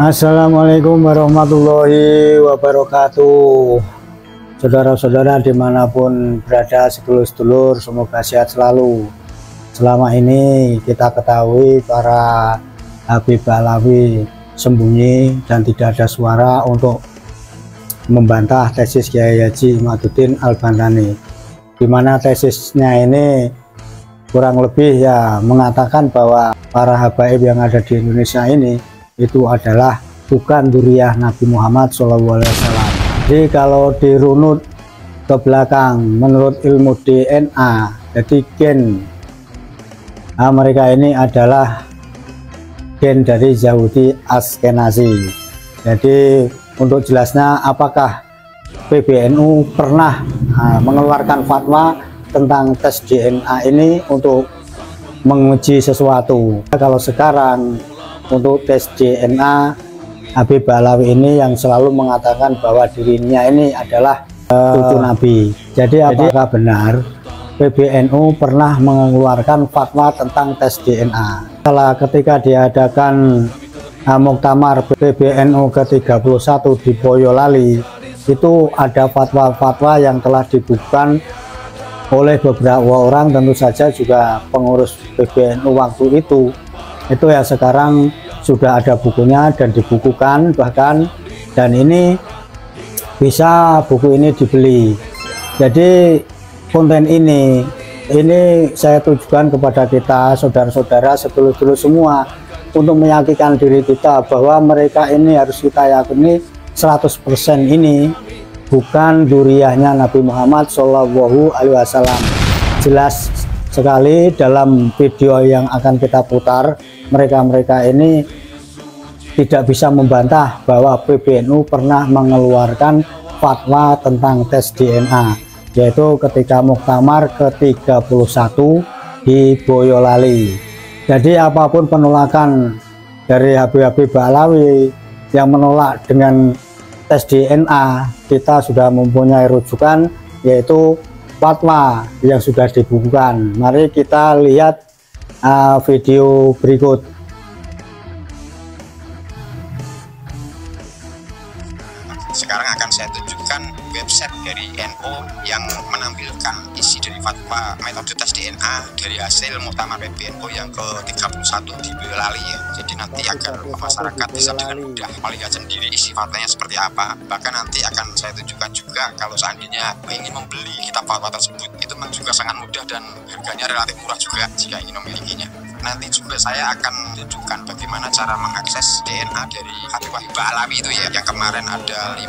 Assalamualaikum warahmatullahi wabarakatuh. Saudara-saudara dimanapun berada, sedulur-sedulur, semoga sehat selalu. Selama ini kita ketahui para Habib Alawi sembunyi dan tidak ada suara untuk membantah tesis Kiai Haji Imaduddin Al-Bantani, di mana tesisnya ini kurang lebih ya mengatakan bahwa para habaib yang ada di Indonesia ini itu adalah bukan dzurriyyah Nabi Muhammad SAW. Jadi kalau dirunut ke belakang menurut ilmu DNA, jadi gen mereka ini adalah gen dari Yahudi Ashkenazi. Jadi untuk jelasnya, apakah PBNU pernah mengeluarkan fatwa tentang tes DNA ini untuk menguji sesuatu? Kalau sekarang untuk tes DNA, Habib Alawi ini yang selalu mengatakan bahwa dirinya ini adalah cucu Nabi. Jadi apakah benar PBNU pernah mengeluarkan fatwa tentang tes DNA? Setelah ketika diadakan Muktamar PBNU ke-31 di Boyolali, itu ada fatwa-fatwa yang telah dibukukan oleh beberapa orang, tentu saja juga pengurus PBNU waktu itu ya sekarang sudah ada bukunya dan dibukukan bahkan, dan ini bisa buku ini dibeli. Jadi konten ini saya tujukan kepada kita saudara-saudara, sedulur-sedulur semua, untuk meyakinkan diri kita bahwa mereka ini harus kita yakini 100% ini bukan dzurriyyahnya Nabi Muhammad SAW. Jelas sekali dalam video yang akan kita putar, mereka ini tidak bisa membantah bahwa PBNU pernah mengeluarkan fatwa tentang tes DNA, yaitu ketika Muktamar ke-31 di Boyolali. Jadi apapun penolakan dari Habib Alawi yang menolak dengan tes DNA, kita sudah mempunyai rujukan, yaitu fatwa yang sudah dibukukan. Mari kita lihat video berikut. Sekarang akan saya tunjukkan website dari NU yang menampilkan isi dari fatwa metode tes DNA dari hasil Muktamar PBNU yang ke-31 di Boyolali ya. Jadi nanti agar masyarakat bisa dengan mudah melihat sendiri isi fatwanya seperti apa. Bahkan nanti akan saya tunjukkan juga kalau seandainya ingin membeli kitab fatwa tersebut, itu memang juga sangat mudah dan harganya relatif murah juga jika ingin memilikinya. Nanti juga saya akan tunjukkan bagaimana cara mengakses DNA dari Habib Alawi itu ya, yang kemarin ada 5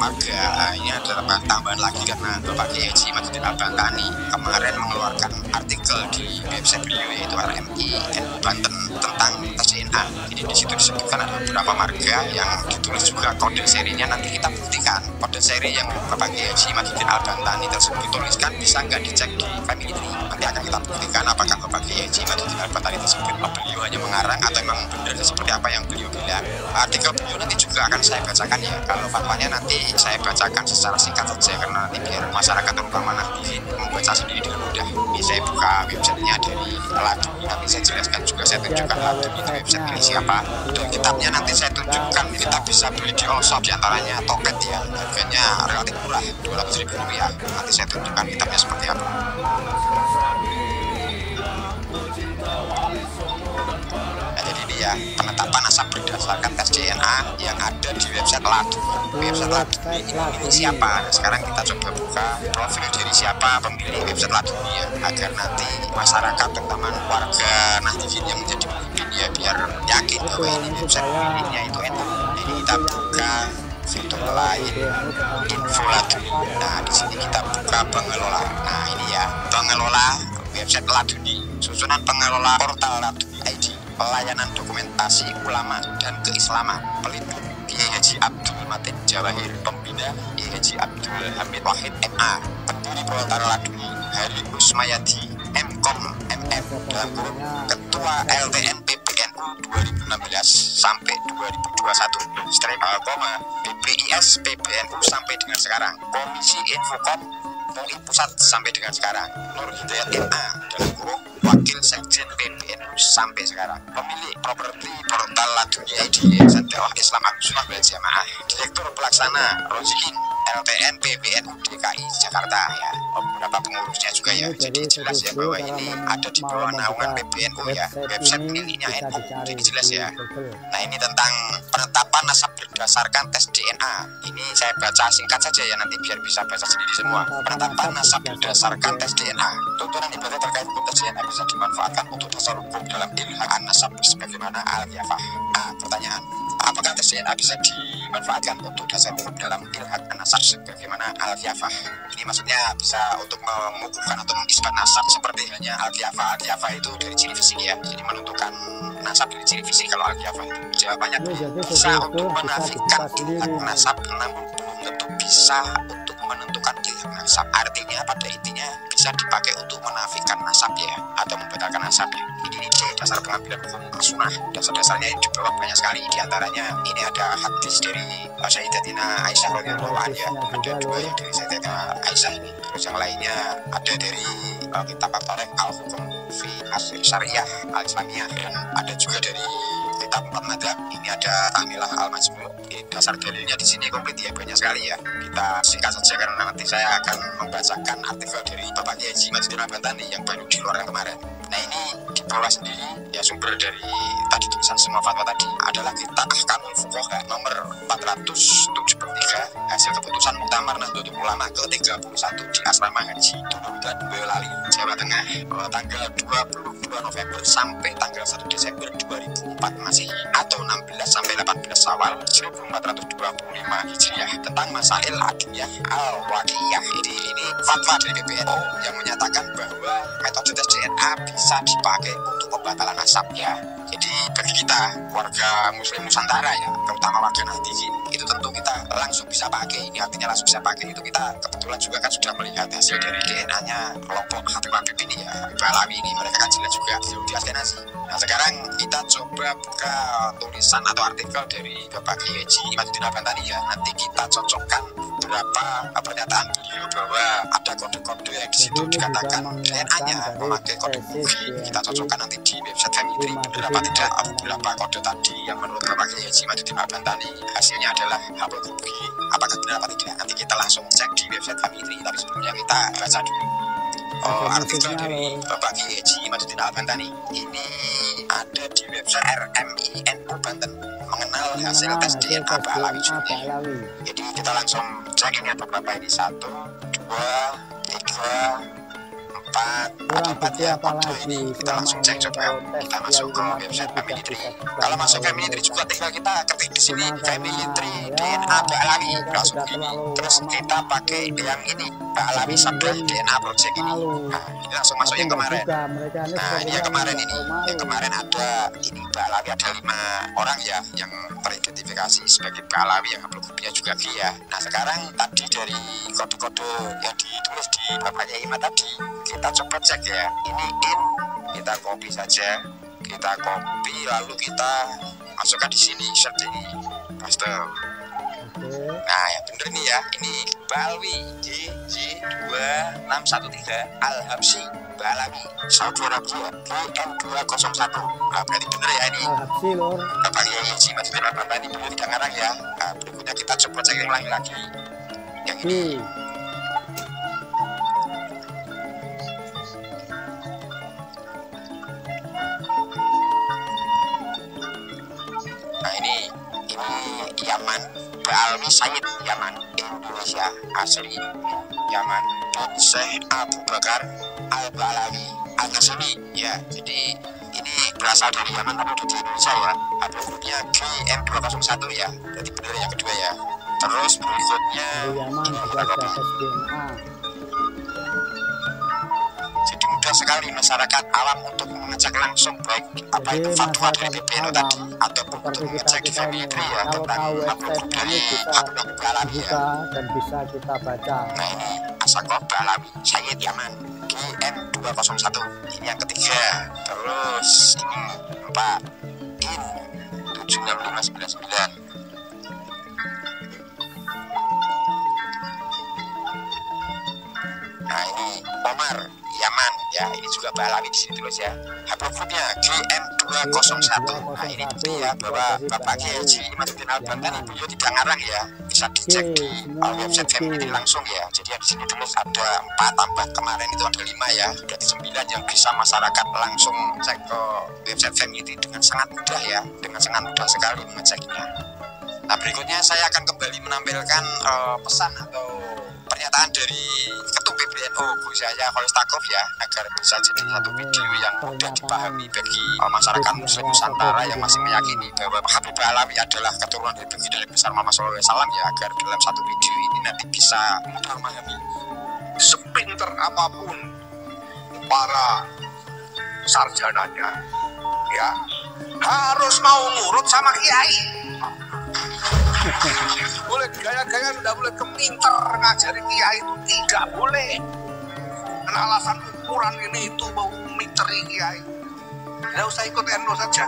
marga. Ini ada tambahan lagi karena Bapak Kiai Haji Imaduddin Al-Bantani kemarin mengeluarkan artikel di website beliau, yaitu RMI NU Banten, tentang tes DNA. Jadi di situ disebutkan ada beberapa marga yang ditulis juga kode serinya. Nanti kita buktikan kode seri yang Bapak Kiai Haji Imaduddin Al-Bantani tersebut tuliskan bisa nggak dicek di Family Tree. Nanti akan kita buktikan apakah Bapak Kiai Haji Imaduddin Al-Bantani tersebut beliau hanya mengarang atau memang benar seperti apa yang beliau bilang. Artikel beliau nanti juga akan saya bacakan ya. Kalau fatwanya nanti saya bacakan secara singkat saja, karena nanti biar masyarakat terutama nahdien membaca sendiri dengan mudah. Ini saya buka websitenya dari Laduni, nanti saya jelaskan juga, saya tunjukkan Laduni itu website ini siapa, dan kitabnya nanti saya tunjukkan. Kita bisa beli di all shop, diantaranya Toket ya, harganya relatif murah, Rp200.000. Nanti saya tunjukkan kitabnya seperti apa. Ya, penetapan nasab berdasarkan tes DNA yang ada di website Laduni. Website Laduni ini siapa? Nah, sekarang kita coba buka profil dari siapa pemilik website Laduni ya, agar nanti masyarakat terutama warga nahdien yang menjadi pemimpin ya biar yakin bahwa ini website pemiliknya itu NU. Jadi kita buka fitur lain, info Laduni. Nah, di sini kita buka pengelola. Nah, ini ya, pengelola website Laduni, susunan pengelola portal Laduni ID, pelayanan dokumentasi ulama dan keislaman, pelindung Kiai Haji Abdul Matin Jawahir, pembina Kiai Haji Abdul Hamid Wahid MA, pendiri Portal Laduni Hari Usmayadi MKOM MM, dalam kurung Ketua LTN PBNU 2016 sampai 2021, strip PPIS PBNU sampai dengan sekarang, Komisi Infocom MUI Pusat sampai dengan sekarang, Nur Hidayat MA, dalam kurung Wakil Sekjen PBNU sampai sekarang. Pemilik properti portal Ladunia ID Yayasan Dakwah Islam Ahlussunnah wal Jamaah, Direktur Pelaksana Rozilin LTN PBNU DKI Jakarta ya, beberapa pengurusnya juga ya. Jadi jelas ya bahwa ini ada di bawah naungan PBNU ya, website miliknya NU. Jadi jelas ya. Nah, ini tentang penetapan nasab berdasarkan tes DNA. Ini saya baca singkat saja ya, nanti biar bisa baca sendiri semua. Penetapan nasab berdasarkan tes DNA. Tuntunan ibadah terkait hukum tes DNA bisa dimanfaatkan untuk dasar hukum dalam ilhaq an-nasab sebagaimana al-Qiyafah. Pertanyaan, apakah tes DNA bisa dimanfaatkan untuk dasar hukum dalam ilhaq an-nasab sebagaimana al-Qiyafah? Ini maksudnya bisa untuk mengukuhkan atau mengisbat nasab seperti halnya al-Qiyafah. Al-Qiyafah itu dari ciri fisik ya, jadi menentukan nasab dari ciri fisik. Kalau al-Qiyafah itu jawabannya bisa untuk menafikan ilhaq nasab, namun belum tentu bisa untuk menentukan ilhaq nasab. Artinya pada intinya bisa dipakai untuk menafikan nasab ya, atau membatalkan nasab ya. Ini dasar pengambilan hukum sunnah. Dasar-dasarnya ini di bawah banyak sekali. Di antaranya ini ada hadis dari Sayyidatina Aisyah radhiyallahu anha. Ada dua ya dari Sayyidatina Aisyah ini. Terus yang lainnya ada dari kitab At-Thariq Al-Hukum fi Syariah Al-Islamiyah, dan ada juga dari kitab Empat Madzhab. Ini ada Tahmilah Al-Majmu'. Dasar dalilnya di sini komplit ya, banyak sekali ya. Kita singkat saja karena nanti saya akan membacakan artikel dari Bapak Kiai Haji Madzuddin Al-Bantani yang baru dikeluarkan kemarin. Nah, ini di bawah sendiri ya, sumber dari tadi tulisan semua fatwa tadi adalah kitab Ahkamul Fuqaha nomor 473 hasil keputusan Muktamar Nahdlatul Ulama ke-31 di Asrama Haji Tunduk Boyolali, Jawa Tengah, tanggal 22 November sampai tanggal 1 Desember 2004 Masehi atau 16 sampai 18 Syawal 1425 Hijriah tentang masail adiyah al-waqiyah. Ini fatwa dari PBNU yang menyatakan bahwa metode tes DNA bisa dipakai untuk pembatalan nasab ya. Jadi bagi kita warga muslim Nusantara ya, terutama warga Nahdliyin, itu tentu kita langsung bisa pakai. Ini artinya langsung bisa pakai. Itu kita kebetulan juga kan sudah melihat hasil dari DNA-nya kelompok Habib ini ya, Habib Alawi ini, mereka kan jelas juga diaskenasi. Nah, sekarang kita coba buka tulisan atau artikel dari Bapak Kiai Haji Madzuddin Al-Bantani ya. Nanti kita cocokkan beberapa pernyataan beliau bahwa ada kode-kode yang di situ dikatakan DNA-nya memakai kode Bugi. Kita cocokkan nanti di website Family. Benar apa tidak beberapa kode tadi yang menurut Bapak Kiai Haji Madzuddin Al-Bantani hasilnya adalah haplog Bugi. Apakah benar apa tidak? Nanti kita langsung cek di website Family. Tapi sebelumnya kita baca dulu artikel dari Bapak Kiai Haji Madzuddin Al-Bantani. Ini ada di website RMINU Banten, mengenal hasil tes DNA Pak Alawi. Jadi kita langsung cek ini ada berapa ini, 1, 2, 3, 4 ya, kode ini kita langsung cek. Coba kita masuk ke website Family Tree. Kalau masuk Family Tree juga tinggal kita ketik di sini Family Tree DNA Pak Alawi, langsung ini. Terus kita pakai yang ini Pak Alawi sampai DNA Project ini. Nah, ini langsung masuk yang kemarin. Nah, ini yang kemarin ini. Yang kemarin ada ini Pak Alawi, ada 5 orang ya yang teridentifikasi sebagai Pak Alawi, yang haplogrupinya juga G ya. Nah, sekarang tadi dari kode-kode yang ditulis di Bapaknya Ima tadi, kita coba cek ya. Ini kita copy saja. Kita copy lalu kita masukkan di sini, search ini. Paste. Nah, yang bener nih ya, ini Balwi DJ2613 Al-Habsyi Balawi Saudi Arabia GM201. Nah, berarti bener ya ini Al-Habsyi lor. Bapak Kiai Haji Madzuddin Al-Bantani ini belum tidak ngarang ya. Nah, berikutnya kita coba cek yang lain lagi. Yang ini Yaman, Alwi Said Yaman, Indonesia asli Yaman, dan Syekh Abu Bakar Al-Balawi Al-Nasimi ya. Jadi ini berasal dari Yaman tapi di Indonesia ya. Haplogramnya GM201 ya. Jadi benar yang kedua ya. Terus berikutnya Yaman juga ada tes DNA. Jadi mudah sekali masyarakat awam untuk mengecek langsung baik apa itu fatwa dari PBNU tadi ataupun untuk mengecek di Family Tree ya tentang haplogrum dari haplogrum Balawi ya. Dan bisa kita baca. Nah, ini Asaqoh Balawi Sayyid Yaman GM201. Ini yang ketiga. Terus ini 4 IN 76599. Nah, ini Omar Yaman ya. Ini juga Balawi di sini tulis ya. Haplogrupnya GM201. Nah ini bukti ya bahwa Bapak Kiai Haji Imaduddin Al-Bantani beliau tidak ngarang ya, bisa dicek di website family langsung ya. Jadi di sini tulis ada 4 tambah kemarin itu ada 5 ya, berarti 9 yang bisa masyarakat langsung cek ke website family dengan sangat mudah ya, dengan sangat mudah sekali mengeceknya. Nah berikutnya saya akan kembali menampilkan pesan atau pernyataan dari Ketum PBNU Gus Yahya Khalil ya, agar bisa jadi satu video yang mudah dipahami bagi masyarakat Muslim Nusantara yang masih meyakini bahwa Habib Balawi adalah keturunan dari baginda besar Muhammad SAW ya, agar dalam satu video ini nanti bisa mudah memahami. Sepinter apapun para sarjananya ya harus mau nurut sama kiai. Boleh gaya-gaya, tidak boleh keminter ngajarin kiai, itu tidak boleh. Karena alasan ukuran ini itu mau minteri kiai, tidak usah ikut NU saja.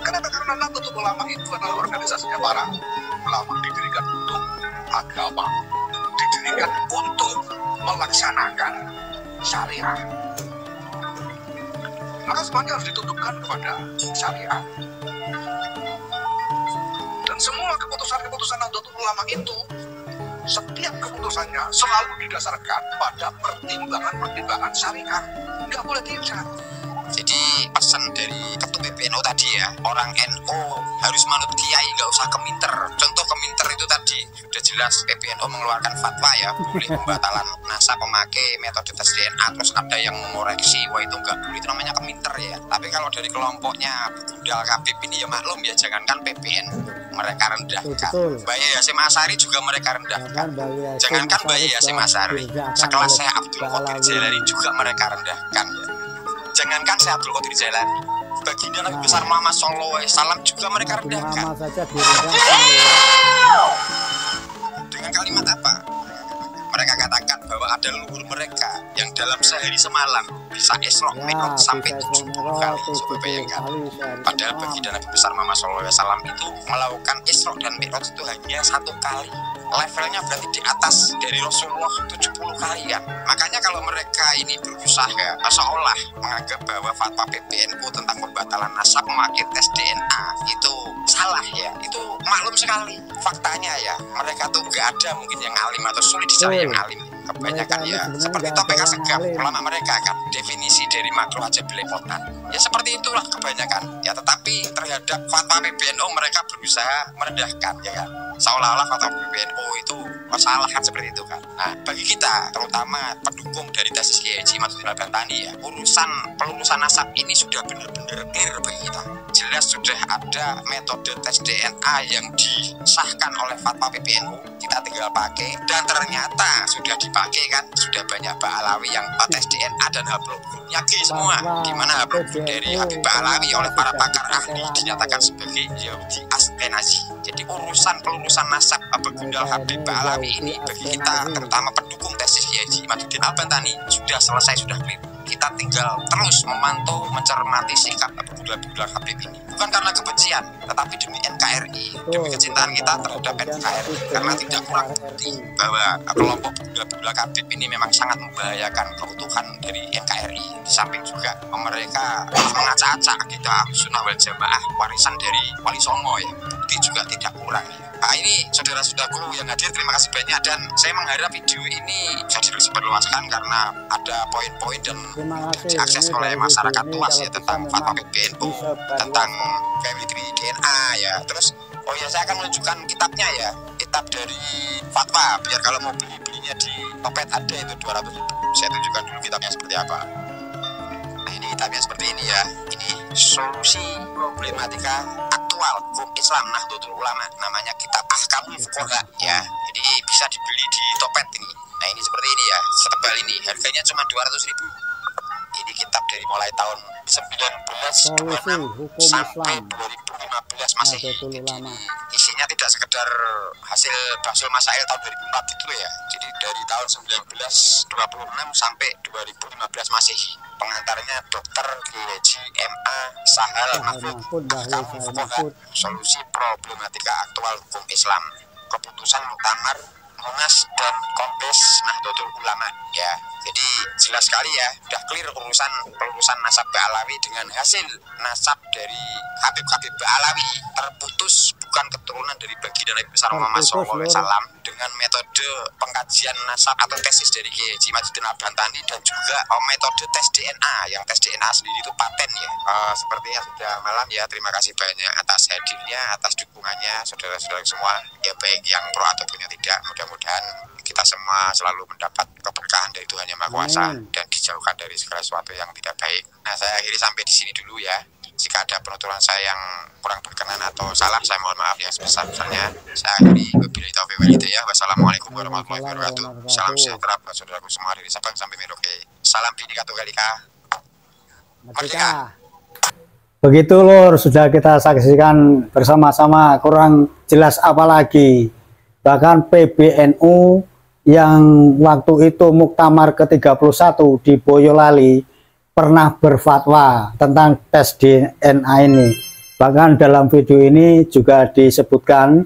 Kenapa? Karena Nahdlatul Ulama itu adalah organisasinya para ulama, didirikan untuk agama, didirikan untuk melaksanakan syariah. Maka semuanya harus ditundukkan kepada syariah. Dan semua keputusan-keputusan Nahdlatul Ulama itu, setiap keputusannya selalu didasarkan pada pertimbangan-pertimbangan syariah. Nggak boleh tidak. Jadi pesan dari Ketum PBNU tadi ya, orang NU harus manut kiai, nggak usah keminter. Contoh keminter itu tadi sudah jelas PBNU mengeluarkan fatwa ya, boleh pembatalan nasab memakai metode tes DNA, terus ada yang mengoreksi, wah itu nggak boleh, itu namanya keminter ya. Tapi kalau dari kelompoknya Begundal Habib ini ya maklum ya, jangankan PBNU mereka rendahkan, Mbak Yasim Asy'ari juga mereka rendahkan, jangankan Mbak Yasim Asy'ari, sekelas saya Abdul Qadir Jailani juga mereka rendahkan ya. Jangankan saya Abdul Qadir Jailani, baginda Nabi besar Muhammad SAW juga mereka rendahkan. Dengan kalimat apa? Mereka katakan bahwa ada leluhur mereka yang dalam sehari semalam bisa Isra Mi'raj sampai 70 kali. Coba bayangkan. Padahal baginda Nabi besar Muhammad SAW itu melakukan Isra dan Mi'raj itu hanya 1 kali. Levelnya berarti di atas dari Rasulullah 70 kalian. Makanya kalau mereka ini berusaha seolah menganggap bahwa fatwa PBNU tentang pembatalan nasab memakai tes DNA itu salah ya, itu maklum sekali. Faktanya ya, mereka tuh gak ada mungkin yang alim atau sulit dicari yang alim. Kebanyakan ya seperti Topik Asegaf, ulama mereka kan definisi dari makro aja belepotan. Ya seperti itulah kebanyakan. Ya tetapi terhadap fatwa PBNU mereka berusaha merendahkan ya kan. Seolah-olah fatwa PBNU itu masalah kan seperti itu kan. Nah bagi kita terutama pendukung dari tesis Kiai Haji Imaduddin Al-Bantani ya, urusan pelulusan nasab ini sudah benar-benar clear bagi kita. Jelas sudah ada metode tes DNA yang disahkan oleh fatwa PBNU, kita tinggal pakai, dan ternyata sudah dipakai kan, sudah banyak Ba'alawi yang tes DNA dan haplogrupnya G semua. Gimana haplogrup dari Habib Ba'alawi oleh para pakar ahli dinyatakan sebagai Yahudi Askenazi. Jadi urusan pelulusan nasab Begundal Habib Ba'alawi ini bagi kita terutama pendukung tesis Kiai Haji Imaduddin Al-Bantani sudah selesai, sudah clear. Kita tinggal terus memantau, mencermati sikap Begundal Habib ini, bukan karena kebencian, tetapi demi NKRI, demi kecintaan kita terhadap NKRI, karena tidak kurang bukti bahwa kelompok Begundal Habib ini memang sangat membahayakan keutuhan dari NKRI. Di samping juga mereka mengacak-acak kita Sunnah wal Jamaah, warisan dari Wali Songo ya, bukti juga tidak kurang ya. Nah ini saudara-saudaraku yang hadir, terima kasih banyak, dan saya mengharap video ini bisa disebarluaskan karena ada poin-poin dan diakses oleh masyarakat luas ya tentang fatwa PBNU, tentang family DNA ya. Terus oh ya, saya akan menunjukkan kitabnya ya, kitab dari fatwa, biar kalau mau belinya di Topet ada itu 200.000. Saya tunjukkan dulu kitabnya seperti apa. Nah ini kitabnya seperti ini ya, ini solusi problematika aktual hukum Islam Nahdlatul Ulama, namanya kitab Ahkamul Fuqaha ya. Jadi bisa dibeli di Topet ini. Nah ini seperti ini ya, setebal ini, harganya cuma 200.000. Ini kitab dari mulai tahun 1926 sampai 2015 Masehi. Isinya tidak sekedar hasil Basul Masail tahun 2004 itu ya. Jadi dari tahun 1926 sampai 2015 Masehi. Pengantarnya Dr. Haji M.A. Sahal Mahfud, Ahkamul Fuqaha, solusi problematika aktual hukum Islam, keputusan Muktamar Munas dan Kompes Nahdlatul Ulama ya. Jadi jelas sekali ya, udah clear urusan nasab Ba'alawi dengan hasil nasab dari Habib Ba'alawi terputus, bukan keturunan dari baginda Nabi besar Muhammad SAW, dengan metode pengkajian nasab atau tesis dari Kiai Haji Majiddin Al-Bantani, dan juga metode tes DNA, yang tes DNA sendiri itu paten ya. Sepertinya sudah malam ya, terima kasih banyak atas hadirnya, atas dukungannya saudara-saudara semua ya, baik yang pro ataupun yang tidak. Mudah-mudahan kita semua selalu mendapat keberkahan dari Tuhan Yang Maha Kuasa dan dijauhkan dari segala sesuatu yang tidak baik. Nah, saya akhiri sampai di sini dulu ya. Jika ada penuturan saya yang kurang berkenan atau salah, saya mohon maaf ya sebesar-besarnya. Saya akhiri, wabillahi taufiq wal hidayah. Wassalamualaikum warahmatullahi wabarakatuh. Salam sejahtera buat saudaraku semua dari Sabang sampai Merauke. Salam Bhinneka Tunggal Ika. Merdeka. Begitu Lur, sudah kita saksikan bersama-sama, kurang jelas apa lagi. Bahkan PBNU yang waktu itu Muktamar ke-31 di Boyolali pernah berfatwa tentang tes DNA ini. Bahkan dalam video ini juga disebutkan,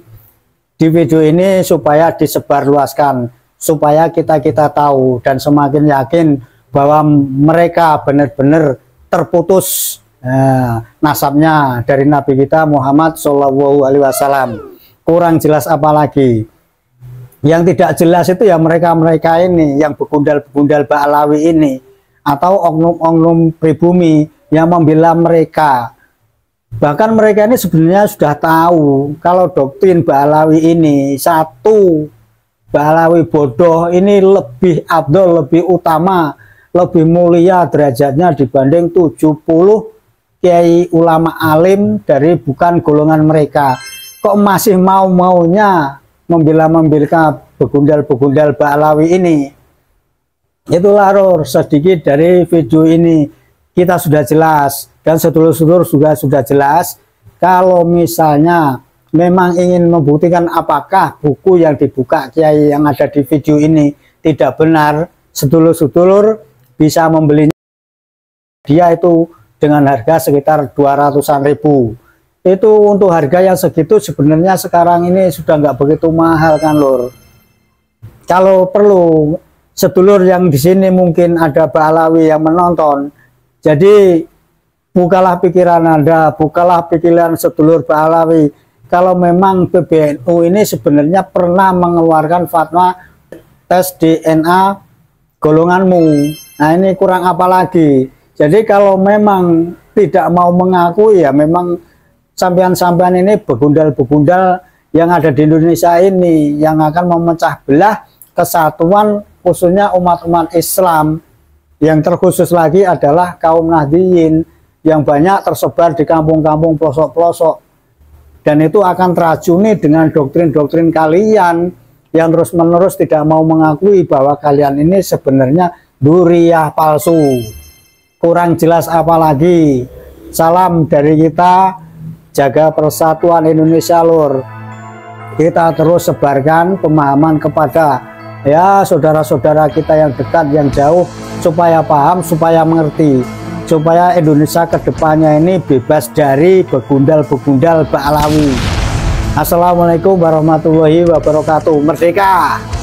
di video ini supaya disebarluaskan, supaya kita tahu dan semakin yakin bahwa mereka benar-benar terputus nasabnya dari Nabi kita Muhammad SAW. Kurang jelas apa lagi. Yang tidak jelas itu ya mereka ini yang begundal Ba'alawi ini, atau oknum-oknum pribumi yang membela mereka. Bahkan mereka ini sebenarnya sudah tahu kalau doktrin Ba'alawi ini, satu, Ba'alawi bodoh ini lebih abdol, lebih utama, lebih mulia derajatnya dibanding 70 kiai ulama alim dari bukan golongan mereka. Kok masih mau-maunya membela begundal Ba'alawi ini? Itulah Lur, sedikit dari video ini kita sudah jelas, dan sedulur-sedulur juga sudah jelas. Kalau misalnya memang ingin membuktikan apakah buku yang dibuka kiai yang ada di video ini tidak benar, sedulur-sedulur bisa membelinya dia itu dengan harga sekitar 200-an ribu. Itu untuk harga yang segitu sebenarnya sekarang ini sudah nggak begitu mahal kan Lur. Kalau perlu sedulur yang di sini mungkin ada Ba'alawi yang menonton, jadi bukalah pikiran Anda, bukalah pikiran sedulur Ba'alawi. Kalau memang PBNU ini sebenarnya pernah mengeluarkan fatwa tes DNA golonganmu, nah ini kurang apa lagi. Jadi kalau memang tidak mau mengakui, ya memang sampean-sampean ini begundal-begundal yang ada di Indonesia ini yang akan memecah belah kesatuan khususnya umat-umat Islam. Yang terkhusus lagi adalah kaum Nahdliyin yang banyak tersebar di kampung-kampung pelosok-pelosok, dan itu akan teracuni dengan doktrin-doktrin kalian yang terus-menerus tidak mau mengakui bahwa kalian ini sebenarnya duriyah palsu. Kurang jelas apa lagi. Salam dari kita, jaga persatuan Indonesia Lur. Kita terus sebarkan pemahaman kepada ya saudara-saudara kita yang dekat, yang jauh, supaya paham, supaya mengerti, supaya Indonesia kedepannya ini bebas dari begundal-begundal Ba'alawi. Assalamualaikum warahmatullahi wabarakatuh. Merdeka!